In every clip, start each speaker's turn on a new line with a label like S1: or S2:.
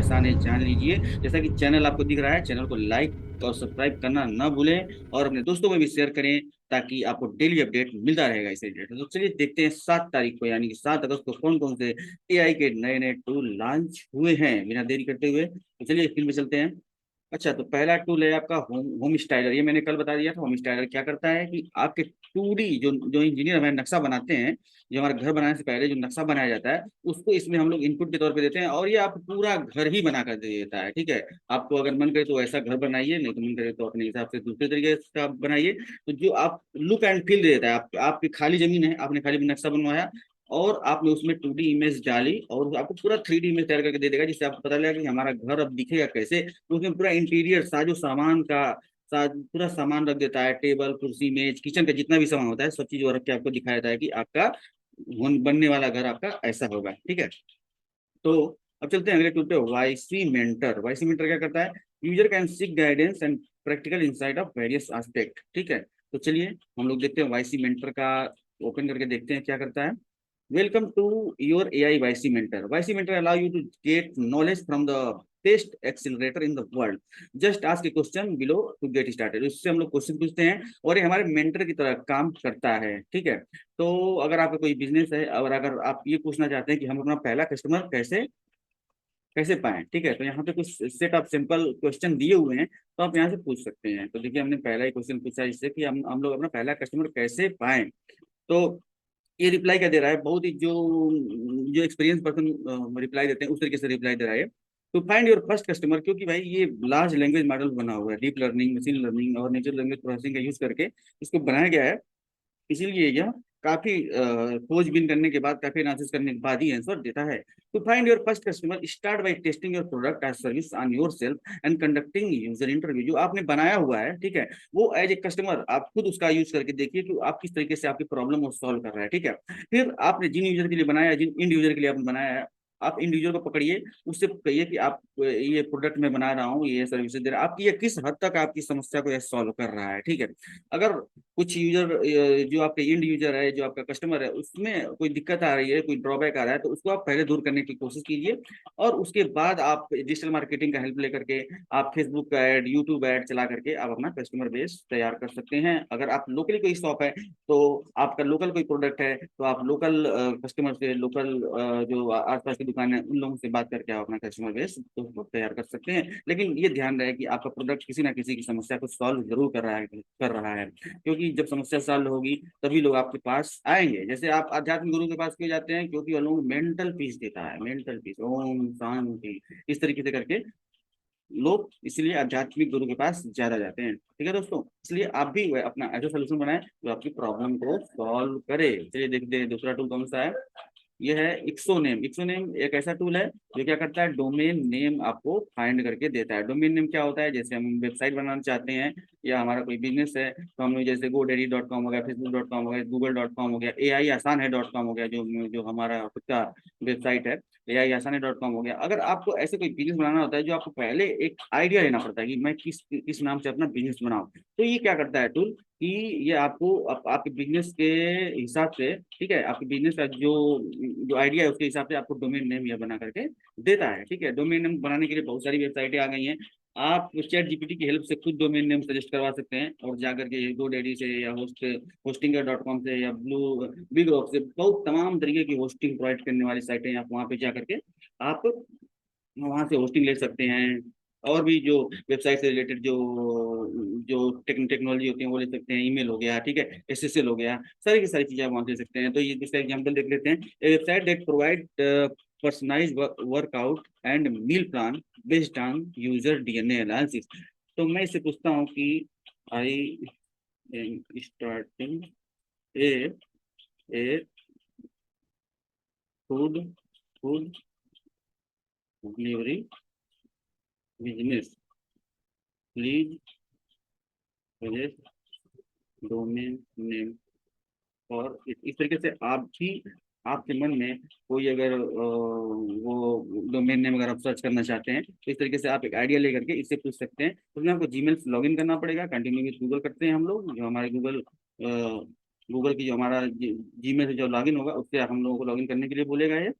S1: आसान है, जान लीजिए। जैसा कि चैनल आपको दिख रहा है, चैनल को लाइक और सब्सक्राइब करना ना भूलें, और अपने दोस्तों में भी शेयर करें, ताकि आपको डेली अपडेट मिलता रहेगा इसे रिलेटेड। तो चलिए देखते हैं 7 तारीख को, यानी कि 7 अगस्त को कौन कौन से एआई के नए नए टूल लॉन्च हुए हैं। बिना देरी करते हुए तो चलिए स्क्रीन पे चलते हैं। अच्छा, तो पहला टूल है आपका होम स्टाइलर। ये मैंने कल बता दिया था। होम स्टाइलर क्या करता है कि आपके 2D जो जो इंजीनियर हमारे नक्शा बनाते हैं, जो हमारा घर बनाने से पहले जो नक्शा बनाया जाता है, उसको इसमें हम लोग इनपुट के तौर पे देते हैं, और ये आप पूरा घर ही बना कर दे देता है। ठीक है, आपको अगर मन करे तो ऐसा घर बनाइए, नहीं तो मन करे तो अपने हिसाब से दूसरे तरीके का बनाइए। तो जो आप लुक एंड फील दे देता है, आपकी खाली जमीन है, आपने खाली नक्शा बनवाया और आपने उसमें 2D इमेज डाली, और आपको पूरा 3D इमेज तैयार करके दे देगा, जिससे आपको पता लगेगा कि हमारा घर अब दिखेगा कैसे। तो उसमें पूरा इंटीरियर साजो सामान का पूरा सामान रख देता है, टेबल कुर्सी मेज किचन का जितना भी सामान होता है, सब चीज वो रख के आपको दिखाया जाता है कि आपका बनने वाला घर आपका ऐसा होगा। ठीक है, तो अब चलते हैं अगले टूल पे, वाईसी मेंटर। वाईसी मेंटर क्या करता है? User can seek guidance and practical insight of various aspect. ठीक है, तो चलिए हम लोग देखते हैं वाईसी मेंटर का, ओपन करके देखते हैं क्या करता है। Welcome to your AI YC Mentor. YC Mentor allow you to get knowledge from the best accelerator in the world. Just ask a question below to get started. उससे हम लोग क्वेश्चन पूछते हैं और ये हमारे मेंटर की तरह काम करता है। ठीक है, तो अगर आपका कोई बिजनेस है और अगर आप ये पूछना चाहते हैं कि हम अपना पहला कस्टमर कैसे कैसे पाएं, ठीक है, तो यहाँ पे कुछ सेट ऑफ सिंपल क्वेश्चन दिए हुए हैं, तो आप यहाँ से पूछ सकते हैं। तो देखिए हमने पहला ही क्वेश्चन पूछा इससे कि हम लोग अपना पहला कस्टमर कैसे पाएं। तो ये रिप्लाई क्या दे रहा है? बहुत ही जो जो एक्सपीरियंस पर्सन रिप्लाई देते हैं उस तरीके से रिप्लाई दे रहा है। तो फाइंड योर फर्स्ट कस्टमर, क्योंकि भाई ये लार्ज लैंग्वेज मॉडल बना हुआ है, डीप लर्निंग, मशीन लर्निंग और नेचुरल लैंग्वेज प्रोसेसिंग का यूज करके इसको बनाया गया है। इसीलिए यह काफी खोजबीन करने के बाद, काफी एनालिसिस करने के बाद ही आंसर देता है। तो find your first customer, start by testing your product as service on your self and conducting user interview. जो आपने बनाया हुआ है, ठीक है, वो एज ए कस्टमर आप खुद उसका यूज करके देखिए कि आप किस तरीके से आपकी प्रॉब्लम वो सॉल्व कर रहा है। ठीक है, फिर आपने जिन यूजर के लिए बनाया, जिन इंड यूजर के लिए आपने बनाया है, आप इंडिविजुअल को पकड़िए, उससे कहिए कि आप ये प्रोडक्ट मैं बना रहा हूँ, ये सर्विसेज दे रहा हूँ, आपकी ये किस हद तक आपकी समस्या को सॉल्व कर रहा है। ठीक है, अगर कुछ यूजर जो आपके इंड यूजर है, जो आपका कस्टमर है, उसमें कोई दिक्कत आ रही है, कोई ड्रॉबैक आ रहा है, तो उसको आप पहले दूर करने की कोशिश कीजिए, और उसके बाद आप डिजिटल मार्केटिंग का हेल्प लेकर के आप फेसबुक का ऐड, यूट्यूब ऐड चला करके आप अपना कस्टमर बेस तैयार कर सकते हैं। अगर आप लोकली कोई शॉप है, तो आपका लोकल कोई प्रोडक्ट है, तो आप लोकल कस्टमर से, लोकल जो आसपास की दुकान है, उन लोगों से बात करके आप अपना कस्टमर बेस तो तैयार कर सकते हैं। लेकिन ये ध्यान रहे कि आपका प्रोडक्ट किसी ना किसी की समस्या को सॉल्व जरूर कर रहा है, क्योंकि जब समस्या सॉल्व होगी तभी लोग आपके पास आएंगे। जैसे आप आध्यात्मिक गुरु के पास क्यों जाते हैं? क्योंकि वो लोग मेंटल पीस देता है, मेंटल पीस, ओम शांति, इस तरीके से करके लोग इसलिए आध्यात्मिक गुरु के पास ज्यादा जाते हैं। ठीक है दोस्तों, इसलिए आप भी अपना ऐसा सोल्यूशन बनाएं जो आपकी प्रॉब्लम को सॉल्व करे। चलिए देखते हैं दूसरा टूल कौन सा है। ये है इक्सोनेम। इक्सोनेम एक ऐसा टूल है जो क्या करता है, डोमेन नेम आपको फाइंड करके देता है। डोमेन नेम क्या होता है? जैसे हम वेबसाइट बनाना चाहते हैं या हमारा कोई बिजनेस है, तो हम लोग जैसे GoDaddy.com हो गया, Facebook.com हो गया, Google.com हो गया, AI आसान है .com हो गया, जो हमारा खुद का वेबसाइट है, AI आसान है .com हो गया। अगर आपको ऐसे कोई बिजनेस बनाना होता है, जो आपको पहले एक आइडिया लेना पड़ता है कि मैं किस किस नाम से अपना बिजनेस बनाऊं, तो ये क्या करता है टूल कि ये आपको आपके बिजनेस के हिसाब से, ठीक है, आपके बिजनेस का जो जो आइडिया है उसके हिसाब से आपको डोमेन नेम यह बना करके देता है। ठीक है, डोमेन नेम बनाने के लिए बहुत सारी वेबसाइटें आ गई हैं। आप चैट जीपीटी की हेल्प से खुद डोमेन नेम सजेस्ट करवा सकते हैं, और जाकर के GoDaddy से या होस्टिंगर.com से या बिग रॉक से, बहुत तमाम तरीके की होस्टिंग प्रोवाइड करने वाली साइटें, आप वहाँ पे जा करके आप वहाँ से होस्टिंग ले सकते हैं। और भी जो वेबसाइट से रिलेटेड जो जो टेक्नोलॉजी होती है वो ले सकते हैं। ईमेल हो गया, ठीक है, SSL हो गया, सारी की सारी चीजें आप वहाँ से ले सकते हैं। तो ये इसका एग्जांपल देख लेते हैं। A website that provide personalised workout and meal plan based on user DNA analysis. तो मैं इससे पूछता हूँ कि I am starting a a food food delivery business, please suggest domain name. और इस तरीके से आप भी, आपके मन में कोई अगर वो डोमेन नेम अगर आप सर्च करना चाहते हैं, तो इस तरीके से आप एक आइडिया लेकर के इससे पूछ सकते हैं। तो उसमें आपको जीमेल से लॉगिन करना पड़ेगा। कंटिन्यू विद गूगल करते हैं हम लोग, जो हमारे गूगल की जो हमारा जीमेल से जो लॉगिन होगा, उससे हम लोगों को लॉगिन करने के लिए बोलेगा ये।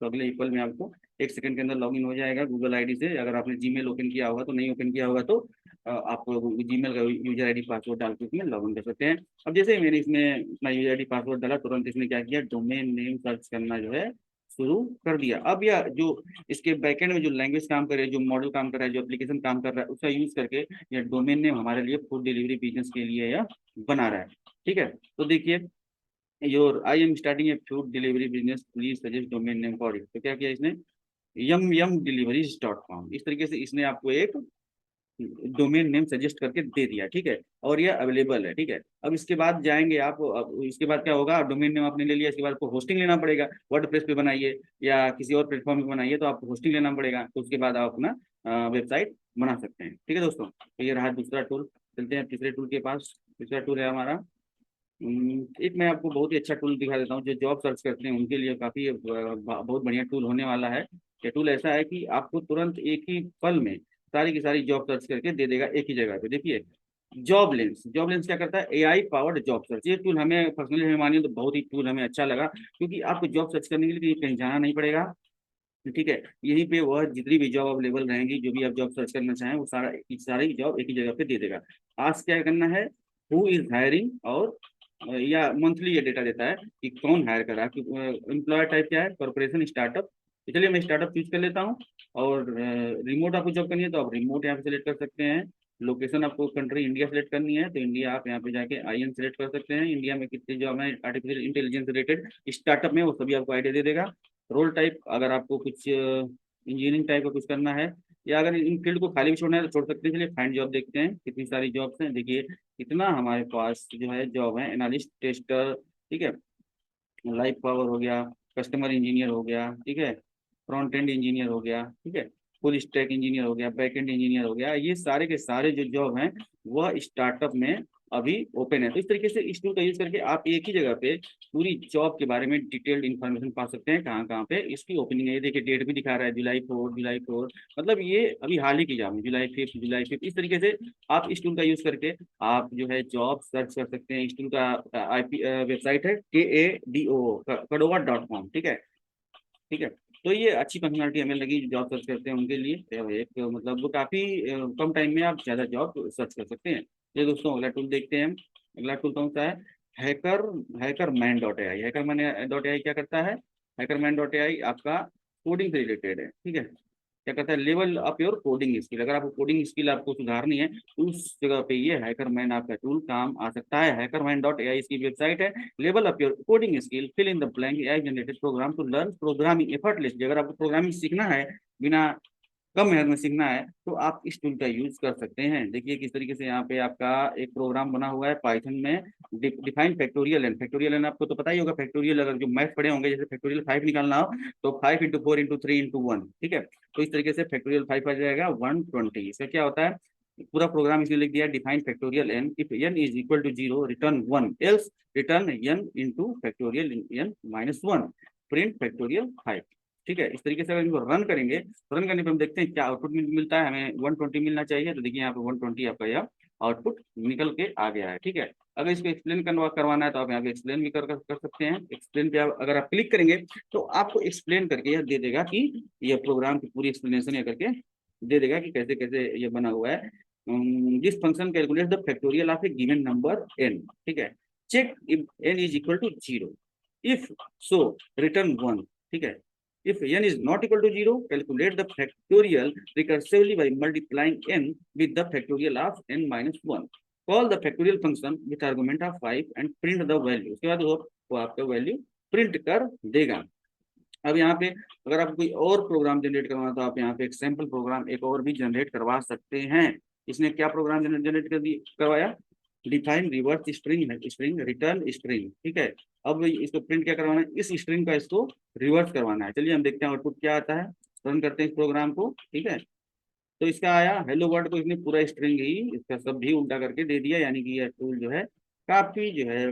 S1: तो अगले ही पल में आपको 1 सेकंड के अंदर लॉगिन हो जाएगा गूगल आईडी से। अगर आपने जीमेल ओपन किया होगा तो, नहीं ओपन किया होगा तो आप जीमेल का यूजर आईडी पासवर्ड डाल के इसमें लॉगिन कर सकते हैं। अब जैसे ही मैंने इसमें अपना यूजर आईडी पासवर्ड डाला, तुरंत इसने क्या किया, डोमेन नेम सर्च करना जो है शुरू कर दिया। अब यह जो इसके बैकएंड में जो लैंग्वेज काम कर रही है, जो मॉडल काम कर रहा है, जो एप्लीकेशन काम कर रहा है, उसका यूज करके यह डोमेन नेम हमारे लिए फूड डिलीवरी बिजनेस के लिए यह बना रहा है। ठीक है, तो देखिए, your I am starting A food delivery business, please suggest domain name for it. तो क्या किया इसने, yum-yum-deliveries.com, इस तरीके से इसने आपको एक डोमेन नेम सजेस्ट करके दे दिया। ठीक है, और ये अवेलेबल है। ठीक है, अब इसके बाद जाएंगे आप, अब इसके बाद क्या होगा, डोमेन नेम आपने ले लिया, इसके बाद आपको होस्टिंग लेना पड़ेगा। वर्डप्रेस पे बनाइए या किसी और प्लेटफॉर्म पे बनाइए तो आपको होस्टिंग लेना पड़ेगा, तो उसके बाद आप अपना वेबसाइट बना सकते हैं। ठीक है दोस्तों, तो ये रहा दूसरा टूल। चलते हैं तीसरे टूल के पास। तीसरा टूल है हमारा, एक मैं आपको बहुत ही अच्छा टूल दिखा देता हूँ, जो जॉब सर्च करते हैं उनके लिए काफी बहुत बढ़िया टूल होने वाला है। ये टूल ऐसा है कि आपको तुरंत एक ही पल में सारी की सारी जॉब सर्च करके दे देगा एक ही जगह पे। देखिए, जॉब लेंस। जॉब लेंस क्या करता है, एआई पावर्ड जॉब सर्च। ये टूल हमें पर्सनली, हमें मानिए तो बहुत ही टूल हमें अच्छा लगा, क्योंकि आपको जॉब सर्च करने के लिए कहीं जाना नहीं पड़ेगा। ठीक है, यहीं पे वह जितनी भी जॉब अवेलेबल रहेंगी, जो भी आप जॉब सर्च करना चाहें, वो सारी जॉब एक ही जगह पे दे देगा। आज क्या करना है, हु इज हायरिंग, और या मंथली ये डेटा देता है कि कौन हायर कर रहा है, एम्प्लॉयर टाइप क्या है, कॉर्पोरेशन, स्टार्टअप। तो चलिए मैं स्टार्टअप चूज कर लेता हूँ। और रिमोट आपको जॉब करनी है तो आप रिमोट यहाँ पे सेलेक्ट कर सकते हैं। लोकेशन आपको कंट्री इंडिया सेलेक्ट करनी है तो इंडिया, आप यहाँ पे जाके आईएन सेलेक्ट कर सकते हैं। इंडिया में कितने जॉब है आर्टिफिशियल इंटेलिजेंस रिलेटेड स्टार्टअप में, वो सभी आपको आइडिया दे देगा। रोल टाइप, अगर आपको कुछ इंजीनियरिंग टाइप का कुछ करना है, या अगर इन फील्ड को खाली भी छोड़ना है तो छोड़ सकते हैं। चलिए फाइंड जॉब देखते हैं, कितनी सारी जॉब्स हैं। देखिए कितना हमारे पास जो है जॉब है, एनालिस्ट, टेस्टर, ठीक है, लाइफ पावर हो गया, कस्टमर इंजीनियर हो गया, ठीक है, फ्रंट एंड इंजीनियर हो गया, ठीक है, फुल स्टैक इंजीनियर हो गया, बैक एंड इंजीनियर हो गया। ये सारे के सारे जो जॉब हैं वह स्टार्टअप में अभी ओपन है। तो इस तरीके से इस टूल का यूज करके आप एक ही जगह पे पूरी जॉब के बारे में डिटेल्ड इन्फॉर्मेशन पा सकते हैं, कहाँ कहाँ पे इसकी ओपनिंग है। ये देखिए डेट भी दिखा रहा है, जुलाई 4, जुलाई 4, मतलब ये अभी हाल ही की जॉब है, जुलाई 5, जुलाई 5। इस तरीके से आप इस टूल का यूज करके आप जो है जॉब सर्च कर सकते हैं। इस टूल का आईपी वेबसाइट है KADO kadova.com। ठीक है, ठीक है, तो ये अच्छी फंक्शनलिटी हमें लगी, जो जॉब सर्च करते हैं उनके लिए। तो एक मतलब वो काफी कम टाइम में आप ज्यादा जॉब सर्च कर सकते हैं। ये दोस्तों अगला टूल देखते हैं। अगला टूल कौन सा है, हैकर हैकरमैन.ai। हैकरमैन.ai क्या करता है, हैकरमैन.ai आपका कोडिंग से रिलेटेड है। ठीक है, क्या कहता है, level up your coding skill. अगर आपको कोडिंग स्किल आपको सुधारनी है तो उस जगह पे ये हैकरमैन आपका टूल काम आ सकता है। हैकरमैन.ai इसकी वेबसाइट है। Level up your coding skill, fill in the blank AI generated program to learn programming effortlessly. अगर आपको प्रोग्रामिंग सीखना है, बिना कम मेहनत में सीखना है, तो आप इस टूल का यूज कर सकते हैं। देखिए किस तरीके से यहाँ पे आपका एक प्रोग्राम बना हुआ है पाइथन में, define factorial n. Factorial n आपको तो पता ही होगा, फैक्टोरियल अगर जो मैथ पढ़े होंगे, जैसे फैक्टोरियल 5 निकालना हो तो 5 × 4 × 3 × 1। ठीक है, तो इस तरीके से फैक्टोरियल 5 आ जाएगा 120। इसका क्या होता है, पूरा प्रोग्राम इसने लिख दिया, define factorial n, if n is equal to 0 return 1, else return n into factorial n -1, print factorial 5। ठीक है, इस तरीके से अगर इनको रन करेंगे तो रन करने पे हम देखते हैं क्या आउटपुट मिलता है। हमें 120 मिलना चाहिए, तो देखिए यहाँ पे 120 आपका यह आउटपुट निकल के आ गया है। ठीक है, अगर इसको एक्सप्लेन करवाना है तो आप यहाँ पे एक्सप्लेन भी कर सकते हैं। एक्सप्लेन पे अगर आप क्लिक करेंगे तो आपको एक्सप्लेन करके यह दे देगा कि यह प्रोग्राम की पूरी एक्सप्लेनेशन यह करके दे देगा कि कैसे कैसे ये बना हुआ है। This function calculate the factorial of a given number n। ठीक है, check if n is equal to 0, if so return 1। ठीक है, if n is not equal to 0, calculate the factorial recursively by multiplying n with the factorial of n minus 1. Call the factorial function with argument of 5 and print the value। उसके बाद वो आपका value print कर देगा। अब यहाँ पे अगर आप कोई और प्रोग्राम जनरेट करवाना तो आप यहाँ पे एक सैम्पल प्रोग्राम एक और भी जनरेट करवा सकते हैं। इसने क्या प्रोग्राम जनरेट करवाया, define reverse string return string. ठीक है, अब इसको प्रिंट क्या करवाना है, इस स्ट्रिंग का इसको रिवर्स करवाना है। चलिए हम देखते हैं आउटपुट क्या आता है, रन करते हैं इस प्रोग्राम को। ठीक है, तो इसका आया हेलो वर्ल्ड को इसने पूरा स्ट्रिंग ही इसका सब भी उल्टा करके दे दिया। यानी कि यह टूल जो है काफी जो है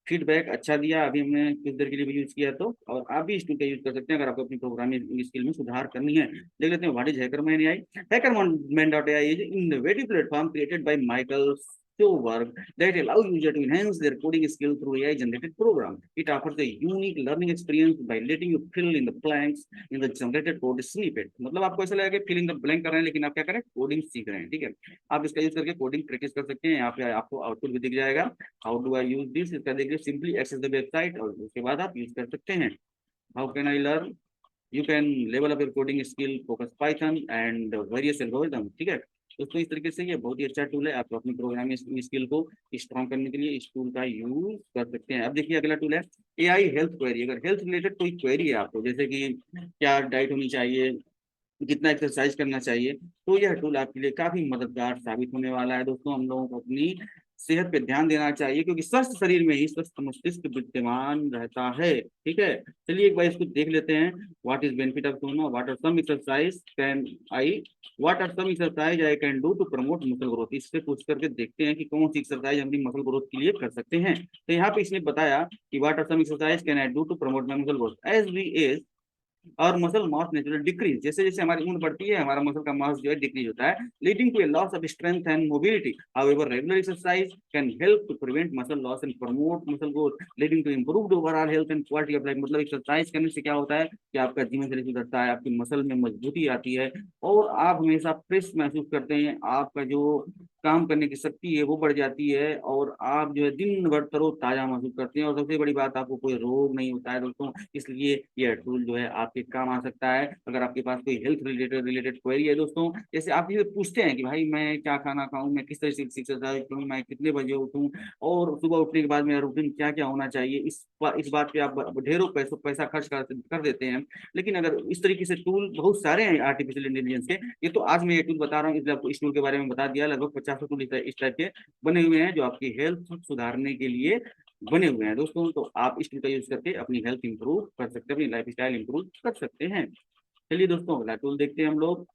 S1: फीडबैक अच्छा दिया। अभी हमने कुछ देर के लिए भी यूज किया, तो और आप भी इस टूल का यूज कर सकते हैं अगर आपको अपनी प्रोग्रामिंग स्किल में सुधार करनी है। देख लेते हैं व्हाट इज हैकरमैन एआई। हैकरमैन.ai is innovative platform created by Michael show work that allow user to enhance their coding skill through AI generated program. It offers a unique learning experience by letting you fill in the blanks in the generated code snippet. मतलब आपको ऐसा लगेगा कि fill in the blank कर रहे हैं, लेकिन आप क्या करें, कोडिंग सीख रहे हैं। ठीक है, आप इसका यूज करके कोडिंग प्रैक्टिस कर सकते हैं। यहाँ पे आपको आउटपुट भी दिख जाएगा। How do I use this, इसका देखिए, सिंपली एक्सेस द वेबसाइट, और उसके बाद आप यूज कर सकते हैं। How can I learn, you can level up your coding skill, focus Python and various algorithm. ठीक है दोस्तों, इस तरीके से ये बहुत ही अच्छा टूल है। आप अपनी प्रोग्रामिंग स्किल को स्ट्रॉन्ग करने के लिए इस टूल का यूज कर सकते हैं। अब देखिए अगला टूल है एआई हेल्थ क्वेरी। अगर हेल्थ रिलेटेड कोई क्वेरी है आपको, जैसे कि क्या डाइट होनी चाहिए, कितना एक्सरसाइज करना चाहिए, तो यह टूल आपके लिए काफी मददगार साबित होने वाला है। दोस्तों, हम लोगों को अपनी सेहत पे ध्यान देना चाहिए, क्योंकि स्वस्थ शरीर में ही स्वस्थ मस्तिष्क विद्यमान रहता है। ठीक है, चलिए एक बार इसको देख लेते हैं। What is benefit of sauna, what are some exercise I can do to promote muscle growth. इससे पूछ करके देखते हैं कि कौन सी एक्सरसाइज हम मसल ग्रोथ के लिए कर सकते हैं। तो यहाँ पे इसने बताया कि what are some exercise can I do to promote my muscle growth as we age our muscle mass natural decrease. जैसे जैसे हमारी उम्र बढ़ती है, हमारा मसल का मास जो है डिक्रीज होता है, leading to a loss of strength and mobility. However regular exercise can help to prevent muscle loss and promote muscle growth, leading to improved overall health and quality of life. मतलब exercise करने से क्या होता है कि आपका जीवन शैली सुधरता है, आपकी मसल में मजबूती आती है, और आप हमेशा फ्रेश महसूस करते हैं। आपका जो काम करने की शक्ति है वो बढ़ जाती है, और आप जो है दिन भर तरोताजा महसूस करते हैं, और सबसे बड़ी बात, आपको कोई रोग नहीं होता है दोस्तों। इसलिए यह टूल जो है आपके काम आ सकता है। अगर आपके पास कोई हेल्थ रिलेटेड क्वेरी है दोस्तों, जैसे आप ये पूछते हैं कि भाई मैं क्या खाना खाऊं, मैं किस तरह से एक्सरसाइज करूं, मैं कितने बजे उठूं, और सुबह उठने के बाद मेरा रूटीन क्या क्या होना चाहिए, इस बात पे आप ढेरों पैसा खर्च कर देते हैं। लेकिन अगर इस तरीके से टूल बहुत सारे हैं आर्टिफिशियल इंटेलिजेंस के, ये तो आज मैं ये टूल बता रहा हूँ, इसलिए आपको इस टूल के बारे में बता दिया। लगभग 50 टूल इस टाइप के बने हुए हैं जो आपकी हेल्थ सुधारने के लिए बने हुए हैं दोस्तों। तो आप इस टूल का यूज करके अपनी हेल्थ इंप्रूव कर सकते हैं, अपनी लाइफ स्टाइल इंप्रूव कर सकते हैं। चलिए दोस्तों, अगला टूल देखते हैं हम लोग,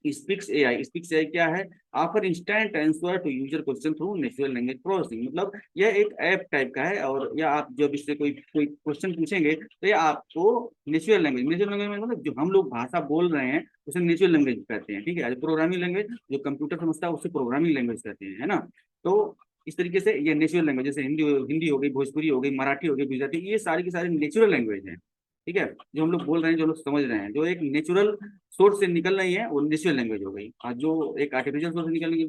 S1: स्पीक्स एआई। स्पीक्स एआई क्या है, offer instant answer to user question through natural language processing. मतलब यह एक ऐप टाइप का है, और या आप जब इससे कोई कोई क्वेश्चन पूछेंगे तो ये आपको नेचुरल लैंग्वेज मतलब जो हम लोग भाषा बोल रहे हैं उसे नेचुरल लैंग्वेज कहते हैं। ठीक है, प्रोग्रामिंग लैंग्वेज जो कंप्यूटर समझता है उसे प्रोग्रामिंग लैंग्वेज कहते हैं, है ना। तो इस तरीके से ये नेचुरल लैंग्वेज, जैसे हिंदी हिंदी हो गई, भोजपुरी हो गई, मराठी हो गई, गुजराती, ये सारी की सारी नेचुरल लैंग्वेज है। ठीक है, जो हम लोग बोल रहे हैं, जो लोग समझ रहे हैं, जो एक नेचुरल सोर्स से निकल रही है, वो नेचुरल लैंग्वेज हो गई। और जो एक आर्टिफिशियल सोर्स से निकल रही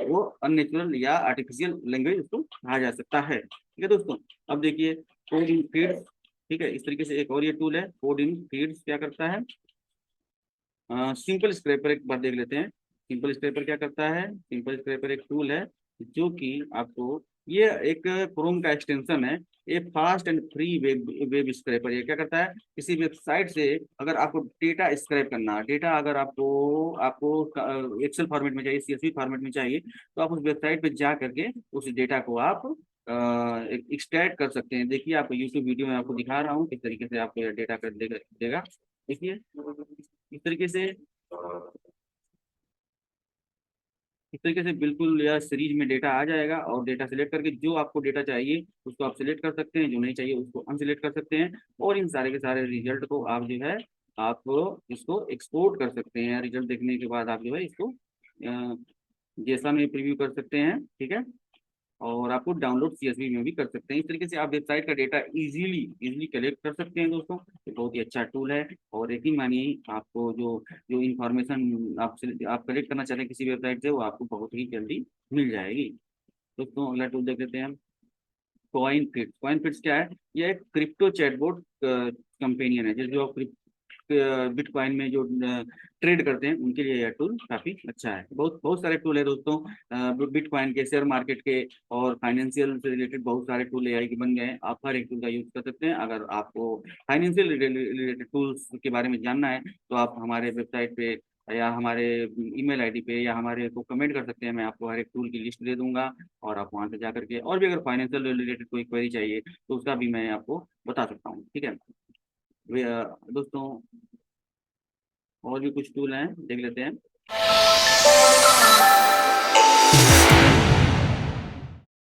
S1: वो अननेचुरल या आर्टिफिशियल लैंग्वेज उसको कहा जा सकता है। ठीक है दोस्तों, अब देखिए कोड इन फीड्स। ठीक है, इस तरीके से एक और ये टूल है कोड इन फीड्स। क्या करता है, सिंपल स्क्रैपर एक बार देख लेते हैं। सिंपल स्क्रैपर क्या करता है, सिंपल स्क्रैपर एक टूल है जो कि आपको, ये एक क्रोम का एक्सटेंशन है, ये fast and free web scraper. ये क्या करता है, किसी वेबसाइट से अगर आपको डेटा स्क्रैप करना है, डेटा अगर आपको आपको एक्सेल फॉर्मेट में चाहिए, सीएसवी फॉर्मेट में चाहिए, तो आप उस वेबसाइट पे जा करके उस डेटा को आप एक्सट्रैक्ट कर सकते हैं। देखिए, आपको यूट्यूब वीडियो में आपको दिखा रहा हूँ किस तरीके से आपको डेटा कर देगा। देखिए, इस तरीके से बिल्कुल यह सीरीज में डेटा आ जाएगा, और डेटा सिलेक्ट करके जो आपको डेटा चाहिए उसको आप सिलेक्ट कर सकते हैं, जो नहीं चाहिए उसको अनसिलेक्ट कर सकते हैं, और इन सारे के सारे रिजल्ट को आप जो है आप इसको एक्सपोर्ट कर सकते हैं। रिजल्ट देखने के बाद आप जो है इसको जैसा में प्रीव्यू कर सकते हैं। ठीक है, और आपको डाउनलोड सीएसवी में भी कर सकते हैं। इस तरीके से आप वेबसाइट का डेटा इजीली कलेक्ट कर सकते हैं दोस्तों। ये बहुत ही अच्छा टूल है, और यकीन मानिए आपको जो जो इन्फॉर्मेशन आप कलेक्ट करना चाहते हैं किसी वेबसाइट से, वो आपको बहुत ही जल्दी मिल जाएगी। दोस्तों, अगला टूल देख लेते हैं हम, कॉइन फिट्स क्या है, ये एक क्रिप्टो चैटबॉट कंपेनियन है, जो बिटकॉइन में जो ट्रेड करते हैं उनके लिए यह टूल काफी अच्छा है। बहुत बहुत सारे टूल है दोस्तों, बिटकॉइन के, शेयर मार्केट के, और फाइनेंशियल से रिलेटेड बहुत सारे टूल एआई के बन गए हैं। आप हर एक टूल का यूज कर सकते हैं। अगर आपको फाइनेंशियल रिलेटेड टूल्स के बारे में जानना है, तो आप हमारे वेबसाइट पे या हमारे ईमेल आईडी पे या हमारे को कमेंट कर सकते हैं। मैं आपको हर एक टूल की लिस्ट दे दूंगा, और आप वहां से जा करके, और भी अगर फाइनेंशियल रिलेटेड कोई क्वेरी चाहिए तो उसका भी मैं आपको बता सकता हूँ। ठीक है दोस्तों, और भी कुछ टूल हैं, देख लेते हैं।